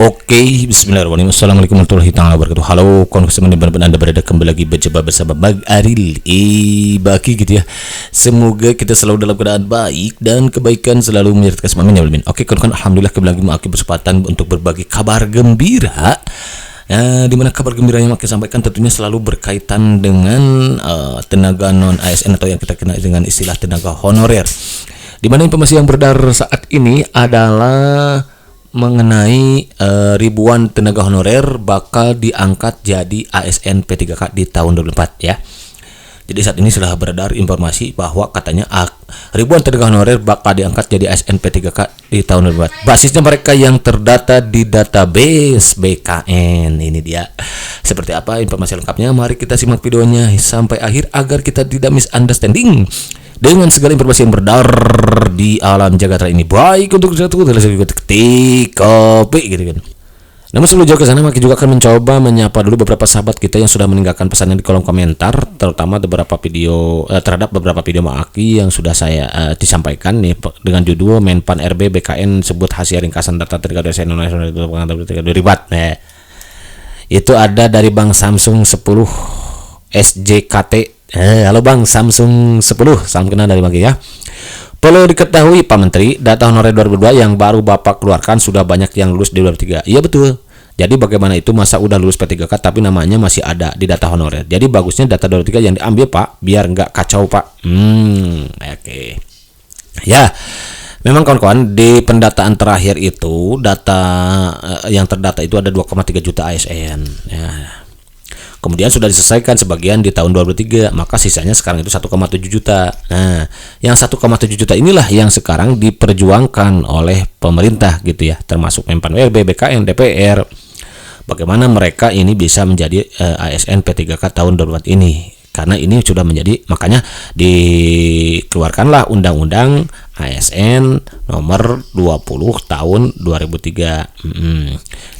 Oke, bismillahirrahmanirrahim. Assalamualaikum warahmatullahi wabarakatuh. Halo, konsumen benar-benar Anda berada kembali lagi berjumpa bersama Bang Aril Baki gitu ya. Semoga kita selalu dalam keadaan baik dan kebaikan selalu menyertai semua. Amin. Oke, kawan-kawan, alhamdulillah kembali lagi Maki berkesempatan untuk berbagi kabar gembira. Di mana kabar gembira yang Maki sampaikan tentunya selalu berkaitan dengan tenaga non ASN atau yang kita kenal dengan istilah tenaga honorer. Di mana informasi yang beredar saat ini adalah mengenai ribuan tenaga honorer bakal diangkat jadi ASN P3K di tahun 2024 ya. Jadi saat ini sudah beredar informasi bahwa katanya ribuan tenaga honorer bakal diangkat jadi ASN P3K di tahun 2024. Basisnya mereka yang terdata di database BKN. Ini dia. Seperti apa informasi lengkapnya? Mari kita simak videonya sampai akhir agar kita tidak misunderstanding dengan segala informasi yang beredar di alam jagat raya ini. Baik untuk satu ketik kopi gitu kan. Namun sebelum jauh ke sana, Maki juga akan mencoba menyapa dulu beberapa sahabat kita yang sudah meninggalkan pesannya di kolom komentar, terutama beberapa video terhadap beberapa video Maki yang sudah saya disampaikan nih dengan judul Menpan RB BKN sebut hasil ringkasan data tenaga kerja Indonesia 2004. Nah, itu ada dari Bang Samsung 10 SJKT. Halo Bang Samsung 10, salam kenal dari Maki ya. Perlu diketahui Pak Menteri, data honorer 2002 yang baru Bapak keluarkan sudah banyak yang lulus di 2003. Iya betul. Jadi bagaimana itu masa udah lulus P3K tapi namanya masih ada di data honorer. Jadi bagusnya data 2003 yang diambil Pak, biar nggak kacau Pak. Oke. Ya, memang kawan-kawan di pendataan terakhir itu data yang terdata itu ada 2,3 juta ASN. Ya. Kemudian sudah diselesaikan sebagian di tahun 2003, maka sisanya sekarang itu 1,7 juta. Nah, yang 1,7 juta inilah yang sekarang diperjuangkan oleh pemerintah gitu ya, termasuk Menpan RB, BKN, DPR. Bagaimana mereka ini bisa menjadi ASN P3K tahun 2024 ini. Karena ini sudah menjadi, makanya dikeluarkanlah Undang-Undang ASN nomor 20 tahun 2003.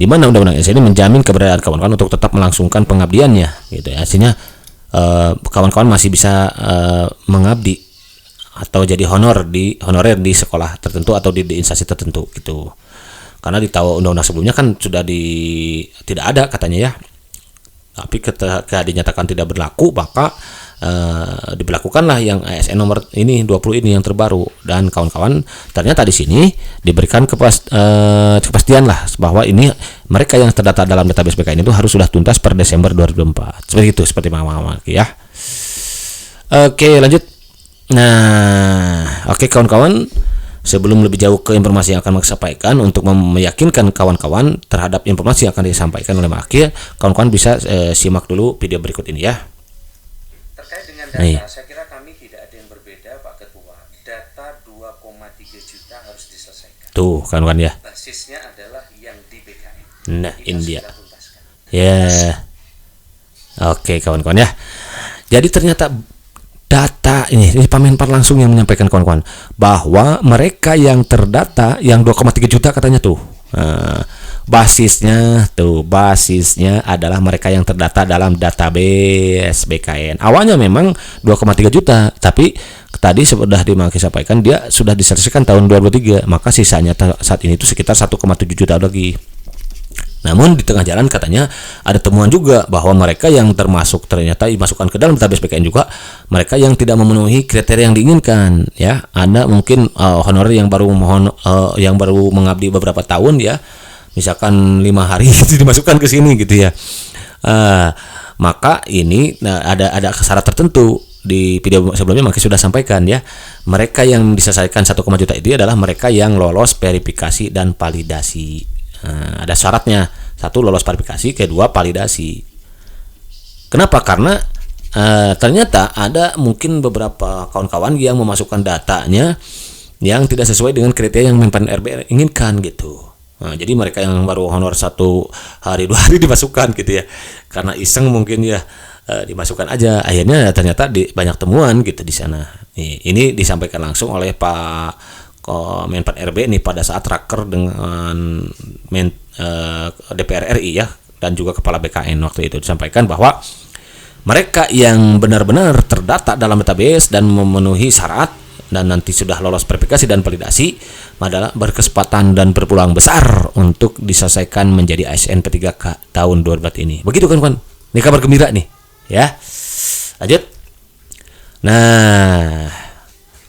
Di mana Undang-Undang ASN ini menjamin keberadaan kawan-kawan untuk tetap melangsungkan pengabdiannya gitu ya. Artinya kawan-kawan masih bisa mengabdi atau jadi honorer di sekolah tertentu atau di instansi tertentu gitu. Karena di tahun undang-undang sebelumnya kan sudah tidak ada katanya ya. Tapi ketika dinyatakan tidak berlaku, maka diberlakukanlah yang ASN nomor ini 20 ini yang terbaru. Dan kawan-kawan ternyata di sini diberikan kepastian lah bahwa ini mereka yang terdata dalam database BKN itu harus sudah tuntas per Desember 2024. Seperti itu, seperti Mama ya. Oke, lanjut. Nah, oke kawan-kawan. Sebelum lebih jauh ke informasi yang akan Maki sampaikan, untuk meyakinkan kawan-kawan terhadap informasi yang akan disampaikan oleh Maki, kawan-kawan bisa simak dulu video berikut ini ya. Terkait dengan data, saya kira kami tidak ada yang berbeda Pak Ketua. Data 2,3 juta harus diselesaikan. Tuh kawan-kawan ya. Basisnya adalah yang di BKN. Nah, India. Ya. Oke kawan-kawan ya. Jadi ternyata data ini Pak Menpan langsung yang menyampaikan kawan-kawan bahwa mereka yang terdata yang 2,3 juta katanya tuh basisnya adalah mereka yang terdata dalam database BKN. Awalnya memang 2,3 juta, tapi tadi sudah Maki sampaikan dia sudah diselesaikan tahun 2003, maka sisanya saat ini itu sekitar 1,7 juta lagi. Namun di tengah jalan katanya ada temuan juga bahwa mereka yang ternyata dimasukkan ke dalam database BKN juga mereka yang tidak memenuhi kriteria yang diinginkan ya. Ada mungkin honorer yang baru mengabdi beberapa tahun ya, misalkan 5 hari itu dimasukkan ke sini gitu ya. Maka ini ada syarat tertentu. Di video sebelumnya Maki sudah sampaikan ya, mereka yang diselesaikan 1,1 juta itu adalah mereka yang lolos verifikasi dan validasi. Ada syaratnya, 1 lolos verifikasi, kedua validasi. Kenapa? Karena ternyata ada mungkin beberapa kawan-kawan yang memasukkan datanya yang tidak sesuai dengan kriteria yang Menpan RB inginkan gitu. Jadi mereka yang baru honor 1 hari 2 hari dimasukkan gitu ya, karena iseng mungkin ya dimasukkan aja. Akhirnya ternyata banyak temuan gitu di sana. Ini disampaikan langsung oleh Pak Menpan RB ini pada saat raker dengan DPR RI ya, dan juga Kepala BKN waktu itu disampaikan bahwa mereka yang benar-benar terdata dalam database dan memenuhi syarat dan nanti sudah lolos verifikasi dan validasi adalah berkesempatan dan berpeluang besar untuk diselesaikan menjadi ASN P3K tahun 2024 ini. Begitu kan kawan? Ini kabar gembira nih ya. Lanjut. Nah,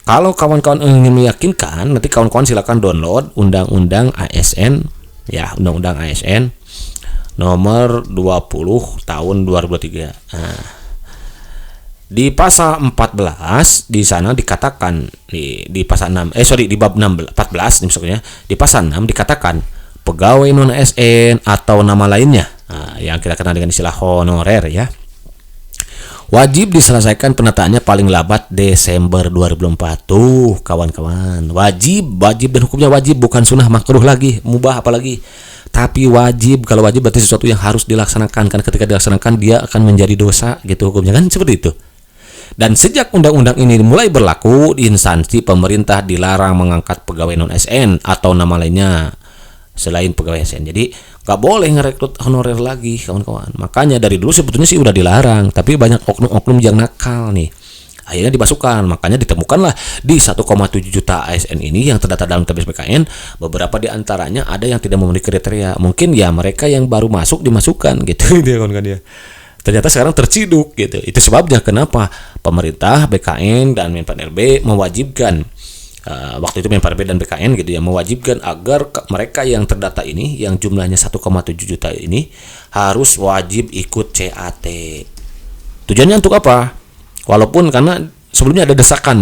kalau kawan-kawan ingin meyakinkan, nanti kawan-kawan silakan download Undang-Undang ASN ya, Undang-Undang ASN nomor 20 tahun 2023. Nah, di pasal 14 di sana dikatakan di pasal 6 di bab 14 maksudnya di pasal 6 dikatakan pegawai non ASN atau nama lainnya yang kita kenal dengan istilah honorer ya, wajib diselesaikan penataannya paling lambat Desember 2024. Tuh kawan-kawan, wajib dan hukumnya wajib, bukan sunnah makruh lagi, mubah apalagi, tapi wajib. Kalau wajib berarti sesuatu yang harus dilaksanakan, kan ketika dilaksanakan dia akan menjadi dosa gitu hukumnya, kan seperti itu. Dan sejak undang-undang ini mulai berlaku, di instansi pemerintah dilarang mengangkat pegawai non ASN atau nama lainnya selain pegawai ASN. Jadi nggak boleh ngerekrut honorer lagi kawan-kawan. Makanya dari dulu sebetulnya sih udah dilarang, tapi banyak oknum-oknum yang nakal nih, akhirnya dimasukkan. Makanya ditemukanlah di 1,7 juta ASN ini yang terdata dalam database BKN, beberapa di antaranya ada yang tidak memenuhi kriteria. Mungkin ya mereka yang baru masuk dimasukkan gitu dia kawan-kawan ya. Ternyata sekarang terciduk gitu. Itu sebabnya kenapa pemerintah, BKN dan Menpan RB mewajibkan waktu itu Menpan RB dan BKN gitu ya, mewajibkan agar mereka yang terdata ini yang jumlahnya 1,7 juta ini harus wajib ikut CAT. Tujuannya untuk apa? Walaupun karena sebelumnya ada desakan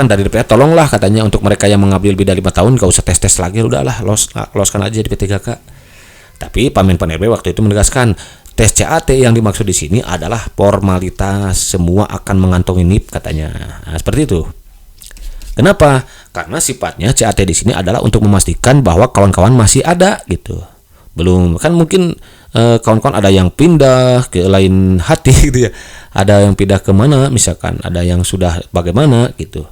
dari DPR, tolonglah katanya untuk mereka yang mengabdi lebih dari 5 tahun gak usah tes lagi, udahlah loskan aja di P3K. Tapi Pak Menpan RB waktu itu menegaskan tes CAT yang dimaksud di sini adalah formalitas, semua akan mengantongi NIP katanya. Nah, seperti itu. Kenapa? Karena sifatnya CAT di sini adalah untuk memastikan bahwa kawan-kawan masih ada gitu. Belum kan mungkin kawan-kawan ada yang pindah ke lain hati gitu ya. Ada yang pindah ke mana misalkan, ada yang sudah bagaimana gitu.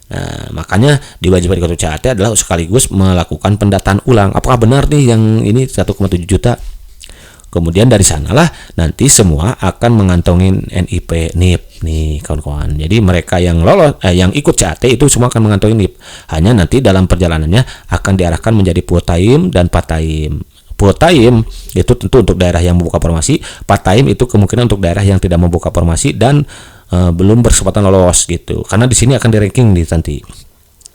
Nah, makanya diwajibkan ikut CAT adalah sekaligus melakukan pendataan ulang. Apakah benar nih yang ini 1,7 juta? Kemudian dari sanalah nanti semua akan mengantongin NIP NIP nih kawan-kawan. Jadi mereka yang lolos yang ikut CAT itu semua akan mengantongin NIP. Hanya nanti dalam perjalanannya akan diarahkan menjadi full time dan part time. Full time itu tentu untuk daerah yang membuka formasi, part time itu kemungkinan untuk daerah yang tidak membuka formasi dan belum berkesempatan lolos gitu. Karena di sini akan di ranking di nanti.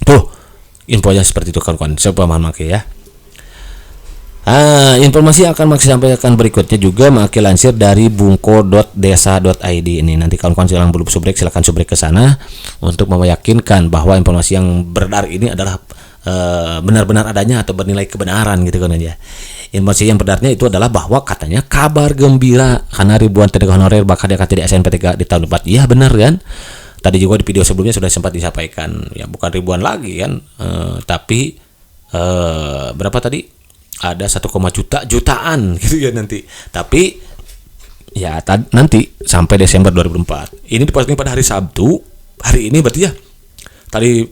Tuh, infonya seperti itu kawan-kawan. Saya paham ya. Informasi yang akan Maki sampaikan berikutnya juga Maki lansir dari bungko.desa.id ini. Nanti kawan-kawan silakan subrek ke sana untuk meyakinkan bahwa informasi yang beredar ini adalah benar-benar adanya atau bernilai kebenaran gitu kan aja. Informasi yang beredarnya itu adalah bahwa katanya kabar gembira karena ribuan tenaga honorer bakal diangkat di ASN P3K di tahun depan. Iya benar kan? Tadi juga di video sebelumnya sudah sempat disampaikan ya, bukan ribuan lagi kan, tapi berapa tadi? Ada 1, jutaan gitu ya nanti. Tapi ya nanti sampai Desember 2024. Ini diposting pada hari Sabtu. Hari ini berarti ya. Tadi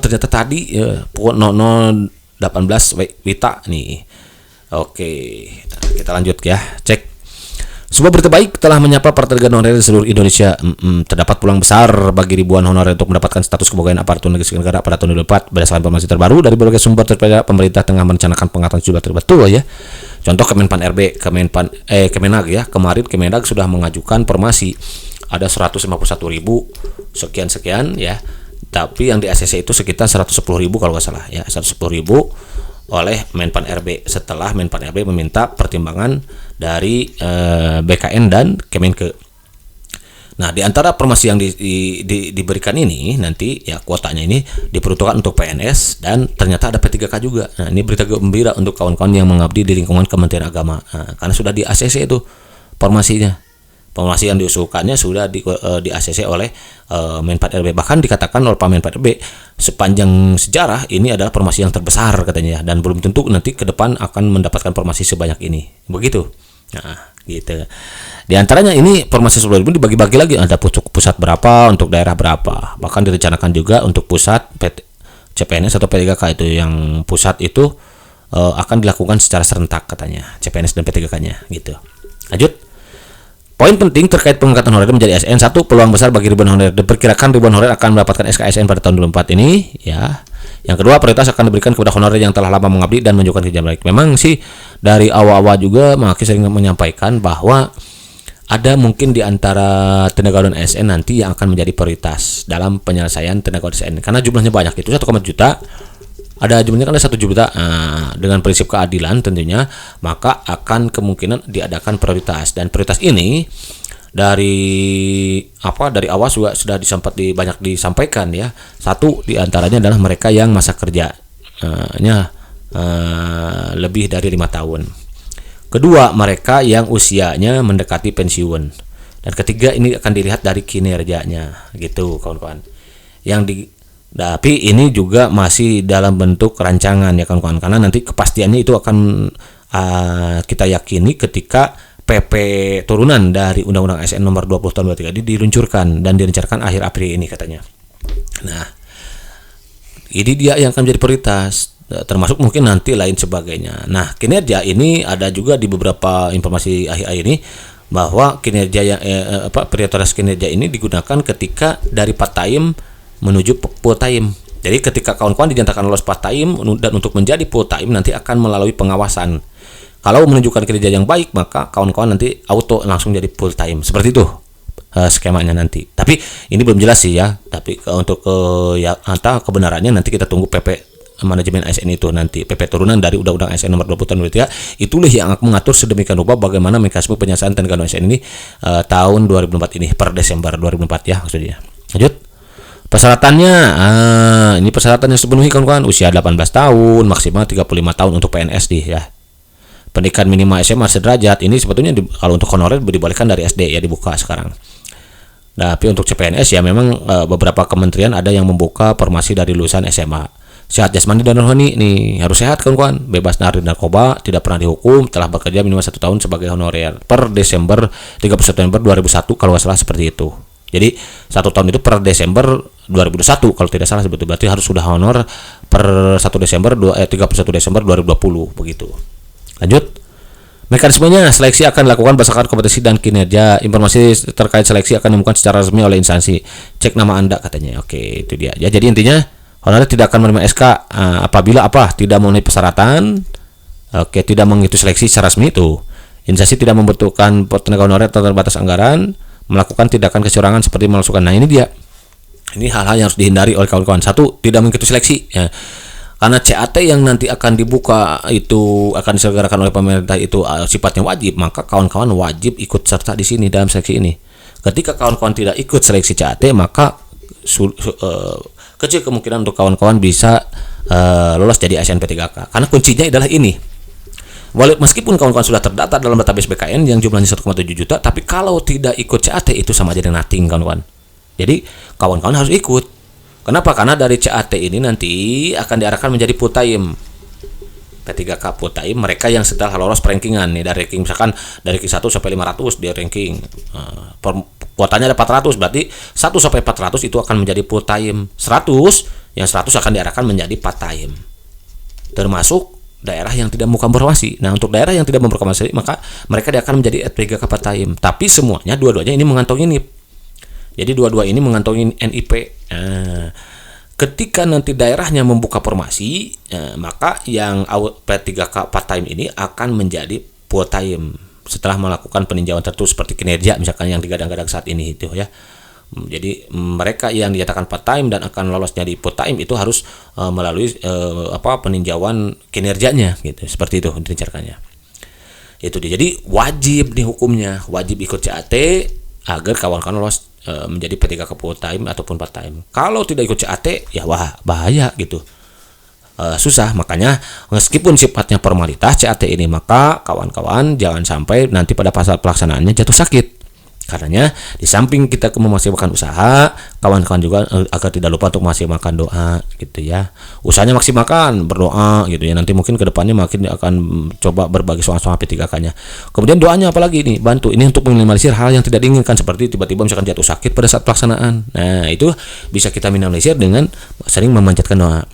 ternyata tadi ya pukul 00.18 Wita nih. Oke, nah, kita lanjut ya. Cek. Sebuah berita baik telah menyapa para tenaga honorer di seluruh Indonesia. Terdapat peluang besar bagi ribuan honorer untuk mendapatkan status kepegawaian aparatur negara pada tahun 2024 berdasarkan informasi terbaru dari berbagai sumber terpercaya. Pemerintah tengah merencanakan pengangkatan jumlah terbetul ya. Contoh Kemenpan RB, Kemenag ya. Kemarin Kemenag sudah mengajukan formasi ada 151.000 sekian ya. Tapi yang di ACC itu sekitar 110.000 kalau nggak salah ya, 110.000 oleh Menpan RB setelah Menpan RB meminta pertimbangan dari BKN dan Kemenke. Nah, di antara formasi yang diberikan ini nanti ya kuotanya ini diperuntukkan untuk PNS dan ternyata ada P3K juga. Nah, ini berita gembira untuk kawan-kawan yang mengabdi di lingkungan Kementerian Agama. Nah, karena sudah di ACC itu formasinya. Formasi yang diusulkannya sudah di ACC oleh Menpan RB. Bahkan dikatakan oleh Pak Menpan RB sepanjang sejarah ini adalah formasi yang terbesar katanya ya, dan belum tentu nanti ke depan akan mendapatkan formasi sebanyak ini. Begitu. Nah, gitu. Di antaranya ini formasi sebelum ini dibagi-bagi lagi, ada pusat berapa, untuk daerah berapa. Bahkan direncanakan juga untuk pusat CPNS atau P3K itu yang pusat itu akan dilakukan secara serentak katanya, CPNS dan P3K-nya gitu. Lanjut. Poin penting terkait pengangkatan honorer menjadi ASN, satu, peluang besar bagi ribuan honorer. Diperkirakan ribuan honorer akan mendapatkan SKSN pada tahun 2024 ini, ya. Yang kedua, prioritas akan diberikan kepada honorer yang telah lama mengabdi dan menunjukkan kerja baik. Memang sih dari awal-awal juga Maki sering menyampaikan bahwa ada mungkin di antara tenaga honorer ASN nanti yang akan menjadi prioritas dalam penyelesaian tenaga honorer ASN karena jumlahnya banyak, itu 1,1 juta. Ada jumlahnya kan ada 1 juta. Dengan prinsip keadilan tentunya, maka akan kemungkinan diadakan prioritas, dan prioritas ini dari awal juga sudah banyak disampaikan ya. Satu diantaranya adalah mereka yang masa kerjanya lebih dari 5 tahun. Kedua, mereka yang usianya mendekati pensiun. Dan ketiga, ini akan dilihat dari kinerjanya gitu kawan-kawan. Tapi ini juga masih dalam bentuk rancangan ya kawan-kawan, karena nanti kepastiannya itu akan kita yakini ketika PP turunan dari Undang-Undang ASN nomor 20 tahun 2023 ini diluncurkan dan direncanakan akhir April ini katanya. Nah, ini dia yang akan menjadi prioritas, termasuk mungkin nanti lain sebagainya. Nah, kinerja ini ada juga di beberapa informasi akhir-akhir ini bahwa kinerja yang prioritas kinerja ini digunakan ketika dari part time menuju full time. Jadi ketika kawan-kawan dinyatakan lolos part time dan untuk menjadi full time nanti akan melalui pengawasan. Kalau menunjukkan kinerja yang baik, maka kawan-kawan nanti auto langsung jadi full time. Seperti itu skemanya nanti. Tapi ini belum jelas sih ya. Tapi untuk kebenarannya nanti kita tunggu PP manajemen ASN itu nanti, PP turunan dari Undang-Undang ASN nomor 20 tahun 2023 itulah yang akan mengatur sedemikian rupa bagaimana mekanisme penyelesaian tenaga ASN ini tahun 2004 ini per Desember 2004 ya maksudnya. Lanjut. Persyaratannya, ini persyaratan yang sepenuhnya kawan-kawan, usia 18 tahun, maksimal 35 tahun untuk PNS ya. Pendidikan minimal SMA sederajat, ini sebetulnya kalau untuk honorer dibolehkan dari SD ya, dibuka sekarang. Nah, tapi untuk CPNS ya memang beberapa kementerian ada yang membuka formasi dari lulusan SMA. Sehat jasmani dan rohani, nih harus sehat kawan-kawan, bebas dari narkoba, tidak pernah dihukum, telah bekerja minimal 1 tahun sebagai honorer per Desember 30 September 2001 kalau nggak salah seperti itu. Jadi 1 tahun itu per Desember 2021 kalau tidak salah sebetulnya, berarti harus sudah honor per 31 Desember 2020 begitu. Lanjut. Mekanismenya, seleksi akan dilakukan berdasarkan kompetensi dan kinerja. Informasi terkait seleksi akan diumumkan secara resmi oleh instansi. Cek nama Anda katanya. Oke, itu dia. Ya, jadi intinya honorer tidak akan menerima SK apabila tidak memenuhi persyaratan. Oke, tidak mengikuti seleksi secara resmi itu. Instansi tidak membutuhkan tenaga honorer terbatas anggaran, melakukan tindakan kecurangan seperti memalsukan. Nah, ini dia. Ini hal-hal yang harus dihindari oleh kawan-kawan. Satu, tidak mengikuti seleksi ya. Karena CAT yang nanti akan dibuka itu akan diselenggarakan oleh pemerintah itu sifatnya wajib, maka kawan-kawan wajib ikut serta di sini dalam seleksi ini. Ketika kawan-kawan tidak ikut seleksi CAT, maka kecil kemungkinan untuk kawan-kawan bisa lolos jadi ASN P3K. Karena kuncinya adalah ini. Meskipun kawan-kawan sudah terdaftar dalam database BKN yang jumlahnya 1,7 juta, tapi kalau tidak ikut CAT itu sama aja dengan nothing kawan-kawan. Jadi kawan-kawan harus ikut. Kenapa? Karena dari CAT ini nanti akan diarahkan menjadi full time. P3K full time mereka yang setelah lolos rankingan nih, dari ranking misalkan dari ranking 1 sampai 500 dia ranking. Kuotanya ada 400, berarti 1 sampai 400 itu akan menjadi full time. 100 akan diarahkan menjadi part time. Termasuk daerah yang tidak membuka informasi. Nah, untuk daerah yang tidak membuka informasi, maka mereka akan menjadi P3K part time. Tapi semuanya dua-duanya ini mengantongi NIP. Jadi dua-dua ini mengantongi NIP. Ketika nanti daerahnya membuka formasi, maka yang P3K part time ini akan menjadi full time setelah melakukan peninjauan tertentu seperti kinerja misalkan yang digadang-gadang saat ini itu ya. Jadi mereka yang dinyatakan part time dan akan lolos jadi full time itu harus melalui peninjauan kinerjanya gitu. Seperti itu direncanakannya. Itu dia. Jadi wajib nih hukumnya, wajib ikut CAT agar kawan-kawan lolos menjadi P3K full time ataupun part time. Kalau tidak ikut CAT ya bahaya gitu. Susah, makanya meskipun sifatnya formalitas CAT ini, maka kawan-kawan jangan sampai nanti pada saat pelaksanaannya jatuh sakit. Karenanya di samping kita memaksimalkan usaha, kawan-kawan juga agar tidak lupa untuk memaksimalkan doa gitu ya. Usahanya maksimalkan, berdoa gitu ya. Nanti mungkin kedepannya makin akan coba berbagi soal-soal P3K-nya. Kemudian doanya apalagi nih, bantu ini untuk meminimalisir hal yang tidak diinginkan seperti tiba-tiba misalkan jatuh sakit pada saat pelaksanaan. Nah, itu bisa kita minimalisir dengan sering memanjatkan doa.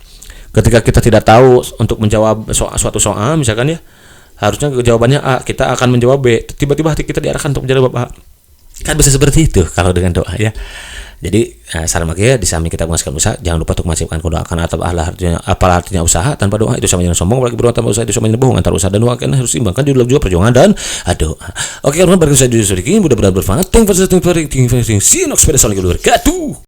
Ketika kita tidak tahu untuk menjawab suatu soal misalkan ya, harusnya jawabannya A, kita akan menjawab B. Tiba-tiba hati kita diarahkan untuk menjawab A. Kan bisa seperti itu kalau dengan doa ya. Jadi saran makanya di samping kita menghasilkan usaha, jangan lupa untuk mengajarkan doakan atau apalah artinya usaha tanpa doa itu sama dengan sombong, apalagi berdoa tanpa usaha itu sama dengan bohong. Antara usaha dan doa kan harus seimbang, kan juga perjuangan dan doa. Oke, kawan-kawan, berikut saya Dudi Sodikin, mudah-mudahan bermanfaat. Thank you for listening. See you next video. Assalamualaikum warahmatullahi wabarakatuh.